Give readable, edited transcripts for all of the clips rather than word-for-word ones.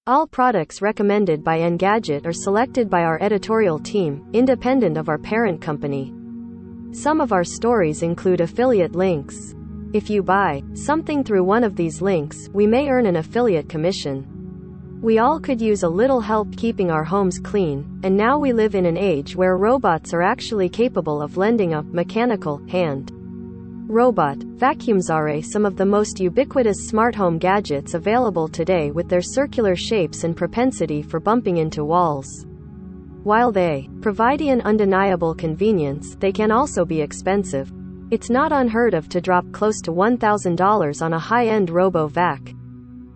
All products recommended by Engadget are selected by our editorial team, independent of our parent company. Some of our stories include affiliate links. If you buy something through one of these links, we may earn an affiliate commission. We all could use a little help keeping our homes clean, and now we live in an age where robots are actually capable of lending a mechanical hand. Robot vacuums are some of the most ubiquitous smart home gadgets available today, with their circular shapes and propensity for bumping into walls. While they provide an undeniable convenience, they can also be expensive. It's not unheard of to drop close to $1,000 on a high-end robo-vac.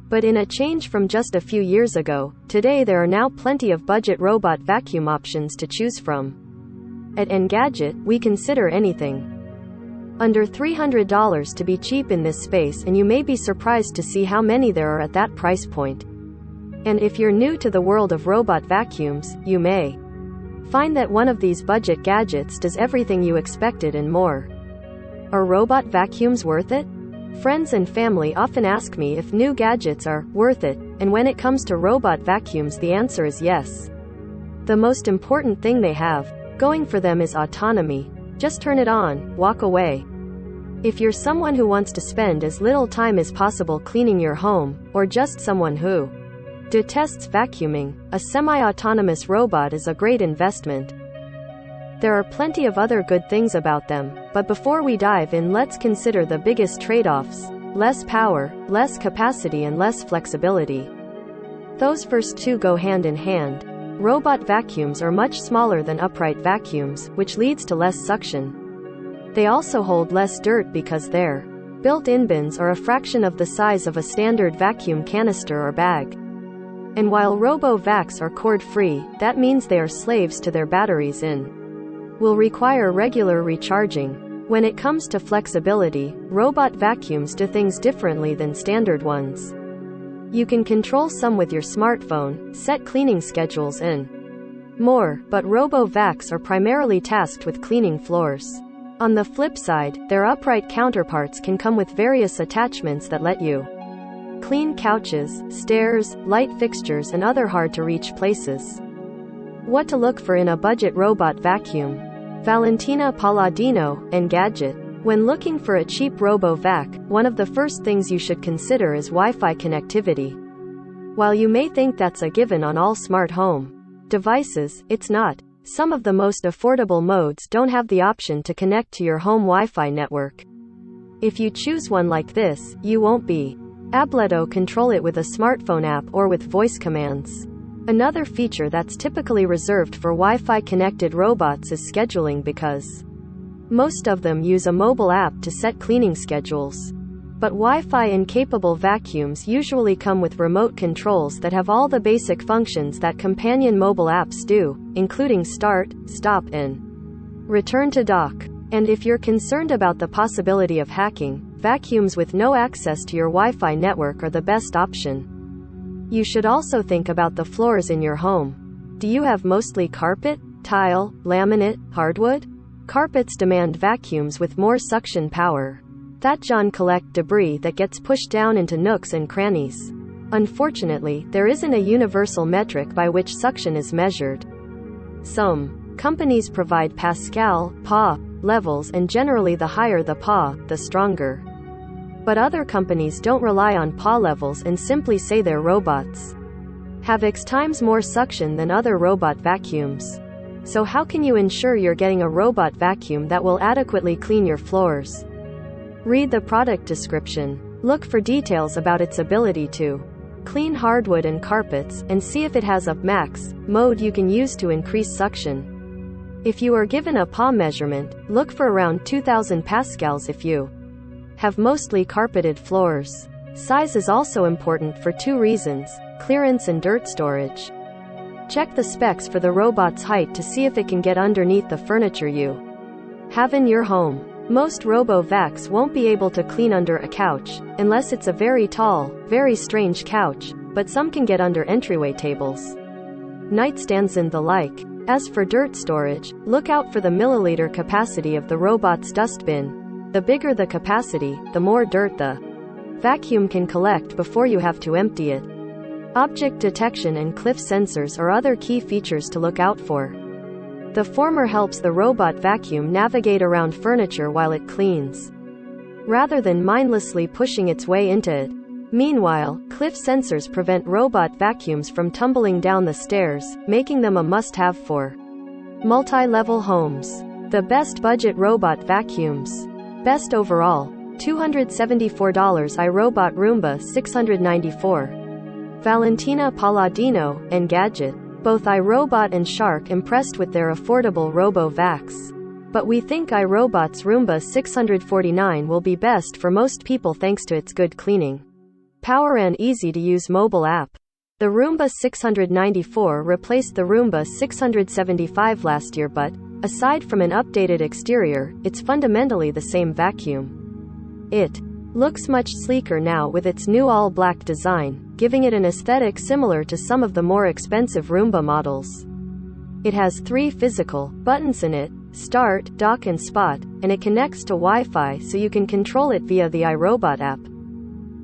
But in a change from just a few years ago, today there are now plenty of budget robot vacuum options to choose from. At Engadget, we consider anything under $300 to be cheap in this space, and you may be surprised to see how many there are at that price point. And if you're new to the world of robot vacuums, you may find that one of these budget gadgets does everything you expected and more. Are robot vacuums worth it? Friends and family often ask me if new gadgets are worth it, and when it comes to robot vacuums, the answer is yes. The most important thing they have going for them is autonomy. Just turn it on, walk away. If you're someone who wants to spend as little time as possible cleaning your home, or just someone who detests vacuuming, a semi-autonomous robot is a great investment. There are plenty of other good things about them, but before we dive in, let's consider the biggest trade-offs: less power, less capacity, and less flexibility. Those first two go hand in hand. Robot vacuums are much smaller than upright vacuums, which leads to less suction. They also hold less dirt because their built-in bins are a fraction of the size of a standard vacuum canister or bag. And while robo-vacs are cord-free, that means they are slaves to their batteries and will require regular recharging. When it comes to flexibility, robot vacuums do things differently than standard ones. You can control some with your smartphone, set cleaning schedules and more, but robo-vacs are primarily tasked with cleaning floors. On the flip side, their upright counterparts can come with various attachments that let you clean couches, stairs, light fixtures, and other hard-to-reach places. What to look for in a budget robot vacuum? Valentina Palladino, Engadget. When looking for a cheap robo-vac, one of the first things you should consider is Wi-Fi connectivity. While you may think that's a given on all smart home devices, it's not. Some of the most affordable modes don't have the option to connect to your home Wi-Fi network. If you choose one like this, you won't be able to control it with a smartphone app or with voice commands. Another feature that's typically reserved for Wi-Fi connected robots is scheduling, because most of them use a mobile app to set cleaning schedules. But Wi-Fi incapable vacuums usually come with remote controls that have all the basic functions that companion mobile apps do, including start, stop, and return to dock. And if you're concerned about the possibility of hacking, vacuums with no access to your Wi-Fi network are the best option. You should also think about the floors in your home. Do you have mostly carpet, tile, laminate, hardwood? Carpets demand vacuums with more suction power. That collect debris that gets pushed down into nooks and crannies. Unfortunately, there isn't a universal metric by which suction is measured. Some companies provide Pascal, PA levels, and generally the higher the PA, the stronger. But other companies don't rely on PA levels and simply say their robots have X times more suction than other robot vacuums. So how can you ensure you're getting a robot vacuum that will adequately clean your floors? Read the product description. Look for details about its ability to clean hardwood and carpets, and see if it has a max mode you can use to increase suction. If you are given a PA measurement, look for around 2000 pascals if you have mostly carpeted floors. Size is also important for two reasons: clearance and dirt storage. Check the specs for the robot's height to see if it can get underneath the furniture you have in your home. Most robo-vacs won't be able to clean under a couch, unless it's a very tall, very strange couch, but some can get under entryway tables, nightstands, and the like. As for dirt storage, look out for the milliliter capacity of the robot's dustbin. The bigger the capacity, the more dirt the vacuum can collect before you have to empty it. Object detection and cliff sensors are other key features to look out for. The former helps the robot vacuum navigate around furniture while it cleans, rather than mindlessly pushing its way into it. Meanwhile, cliff sensors prevent robot vacuums from tumbling down the stairs, making them a must-have for multi-level homes. The best budget robot vacuums. Best overall. $274 iRobot Roomba 694. Valentina Palladino, Engadget. Both iRobot and Shark impressed with their affordable robo-vacs. But we think iRobot's Roomba 649 will be best for most people thanks to its good cleaning power and easy-to-use mobile app. The Roomba 694 replaced the Roomba 675 last year, but, aside from an updated exterior, it's fundamentally the same vacuum. It looks much sleeker now with its new all-black design, giving it an aesthetic similar to some of the more expensive Roomba models. It has 3 physical buttons in it: Start, Dock and Spot, and it connects to Wi-Fi so you can control it via the iRobot app.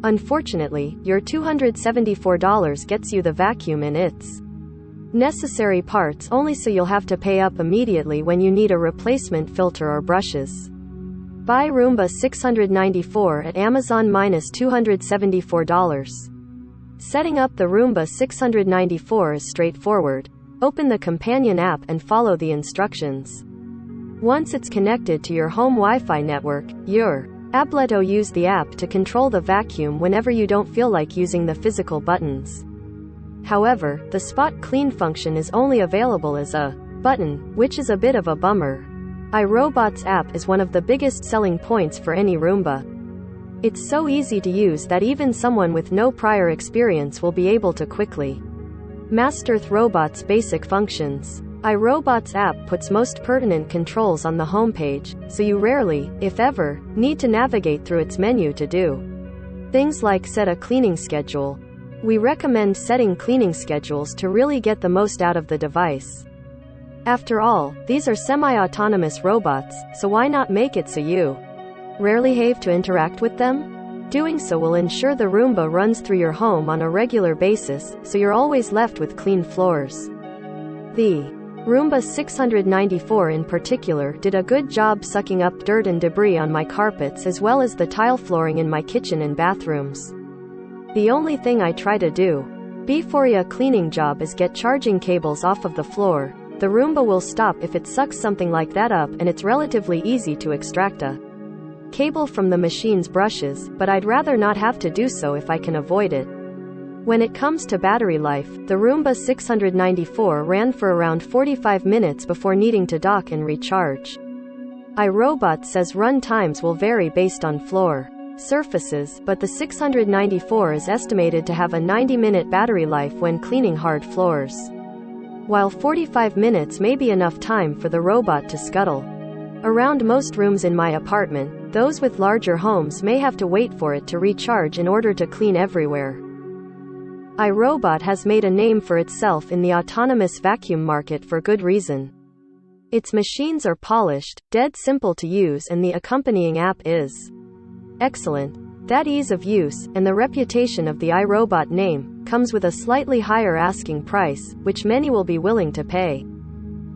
Unfortunately, your $274 gets you the vacuum and its necessary parts only, so you'll have to pay up immediately when you need a replacement filter or brushes. Buy Roomba 694 at Amazon -$274. Setting up the Roomba 694 is straightforward. Open the companion app and follow the instructions. Once it's connected to your home Wi-Fi network, your Ableto use the app to control the vacuum whenever you don't feel like using the physical buttons. However, the Spot Clean function is only available as a button, which is a bit of a bummer. iRobot's app is one of the biggest selling points for any Roomba. It's so easy to use that even someone with no prior experience will be able to quickly master the robot's basic functions. iRobot's app puts most pertinent controls on the homepage, so you rarely, if ever, need to navigate through its menu to do things like set a cleaning schedule. We recommend setting cleaning schedules to really get the most out of the device. After all, these are semi-autonomous robots, so why not make it so you rarely have to interact with them? Doing so will ensure the Roomba runs through your home on a regular basis, so you're always left with clean floors. The Roomba 694 in particular did a good job sucking up dirt and debris on my carpets as well as the tile flooring in my kitchen and bathrooms. The only thing I try to do before a cleaning job is get charging cables off of the floor. The Roomba will stop if it sucks something like that up, and it's relatively easy to extract a cable from the machine's brushes, but I'd rather not have to do so if I can avoid it. When it comes to battery life, the Roomba 694 ran for around 45 minutes before needing to dock and recharge. iRobot says run times will vary based on floor surfaces, but the 694 is estimated to have a 90-minute battery life when cleaning hard floors, while 45 minutes may be enough time for the robot to scuttle around most rooms in my apartment. Those with larger homes may have to wait for it to recharge in order to clean everywhere. iRobot has made a name for itself in the autonomous vacuum market for good reason. Its machines are polished, dead simple to use, and the accompanying app is excellent. That ease of use, and the reputation of the iRobot name, comes with a slightly higher asking price, which many will be willing to pay.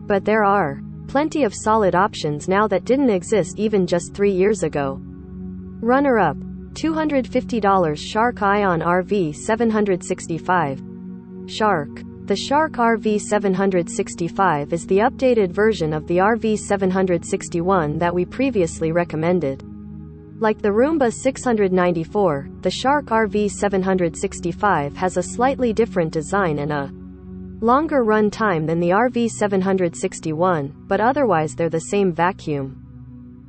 But there are plenty of solid options now that didn't exist even just 3 years ago. Runner-up: $250 Shark Ion RV 765. Shark. The Shark RV 765 is the updated version of the RV 761 that we previously recommended. Like the Roomba 694, the Shark RV 765 has a slightly different design and a longer run time than the RV 761, but otherwise they're the same vacuum.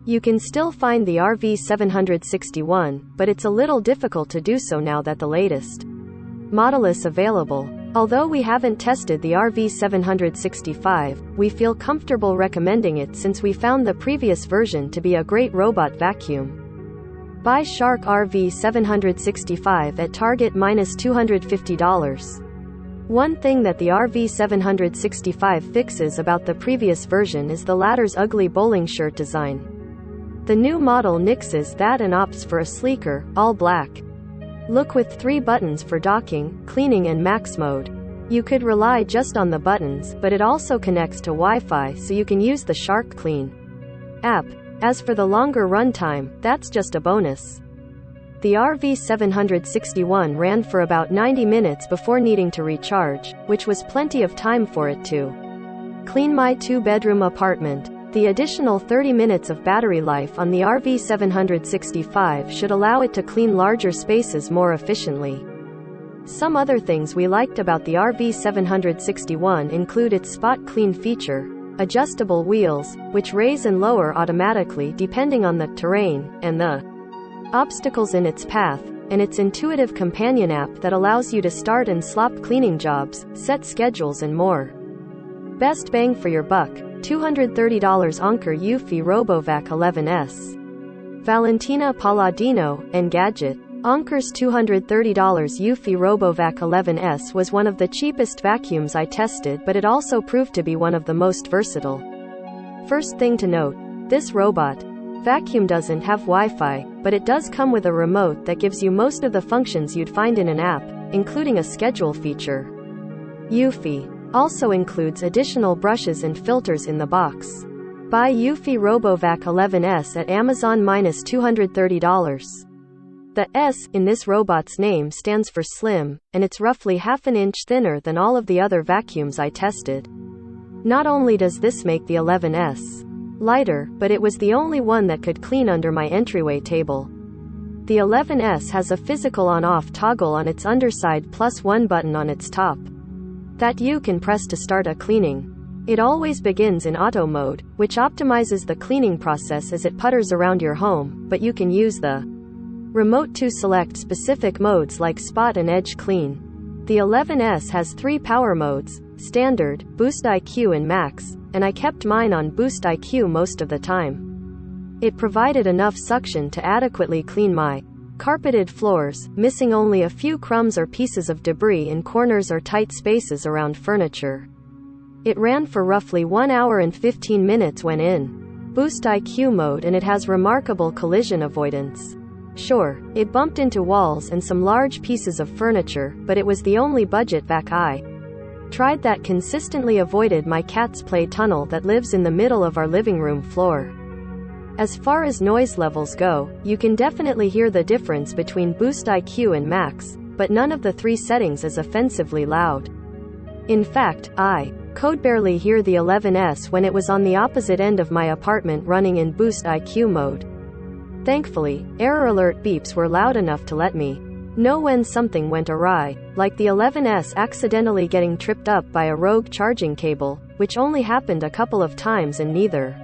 You can still find the RV 761, but it's a little difficult to do so now that the latest model is available. Although we haven't tested the RV 765, we feel comfortable recommending it since we found the previous version to be a great robot vacuum. Buy Shark RV 765 at Target -$250. One thing that the RV 765 fixes about the previous version is the latter's ugly bowling shirt design. The new model nixes that and opts for a sleeker, all-black Look with 3 buttons for docking, cleaning and max mode. You could rely just on the buttons, but it also connects to Wi-Fi so you can use the Shark Clean app. As for the longer runtime, that's just a bonus. The RV761 ran for about 90 minutes before needing to recharge, which was plenty of time for it to clean my 2-bedroom apartment. The additional 30 minutes of battery life on the RV765 should allow it to clean larger spaces more efficiently. Some other things we liked about the RV761 include its spot clean feature, adjustable wheels, which raise and lower automatically depending on the terrain and the obstacles in its path, and its intuitive companion app that allows you to start and stop cleaning jobs, set schedules and more. Best bang for your buck, $230 Anker Eufy RoboVac 11S. Valentina Palladino, Engadget. Anker's $230 Eufy RoboVac 11S was one of the cheapest vacuums I tested, but it also proved to be one of the most versatile. First thing to note, this robot vacuum doesn't have Wi-Fi, but it does come with a remote that gives you most of the functions you'd find in an app, including a schedule feature. Eufy also includes additional brushes and filters in the box. Buy Eufy RoboVac 11S at Amazon -$230. The S in this robot's name stands for slim, and it's roughly half an inch thinner than all of the other vacuums I tested. Not only does this make the 11S lighter, but it was the only one that could clean under my entryway table. The 11S has a physical on-off toggle on its underside plus one button on its top that you can press to start a cleaning. It always begins in auto mode, which optimizes the cleaning process as it putters around your home, but you can use the remote to select specific modes like spot and edge clean. The 11S has 3 power modes: standard, boost IQ and max, and I kept mine on boost IQ most of the time. It provided enough suction to adequately clean my carpeted floors, missing only a few crumbs or pieces of debris in corners or tight spaces around furniture. It ran for roughly 1 hour and 15 minutes when in boost IQ mode, and it has remarkable collision avoidance. Sure, it bumped into walls and some large pieces of furniture, but it was the only budget vac I tried that consistently avoided my cat's play tunnel that lives in the middle of our living room floor. As far as noise levels go, you can definitely hear the difference between boost IQ and max, but none of the 3 settings is offensively loud. In fact, I could barely hear the 11S when it was on the opposite end of my apartment running in boost IQ mode. Thankfully, error alert beeps were loud enough to let me know when something went awry, like the 11S accidentally getting tripped up by a rogue charging cable, which only happened a couple of times and neither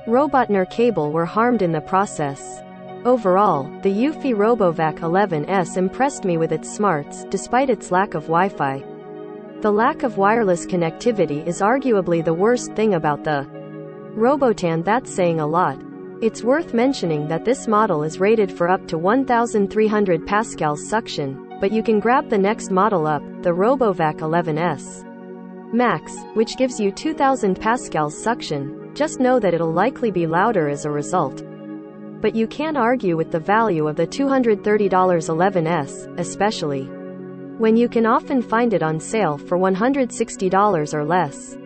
robot nor cable were harmed in the process. Overall, the Eufy RoboVac 11S impressed me with its smarts, despite its lack of Wi-Fi. The lack of wireless connectivity is arguably the worst thing about the Robotan. That's saying a lot. It's worth mentioning that this model is rated for up to 1,300 pascals suction, but you can grab the next model up, the RoboVac 11S Max, which gives you 2,000 pascals suction. Just know that it'll likely be louder as a result. But you can't argue with the value of the $230 11S, especially when you can often find it on sale for $160 or less.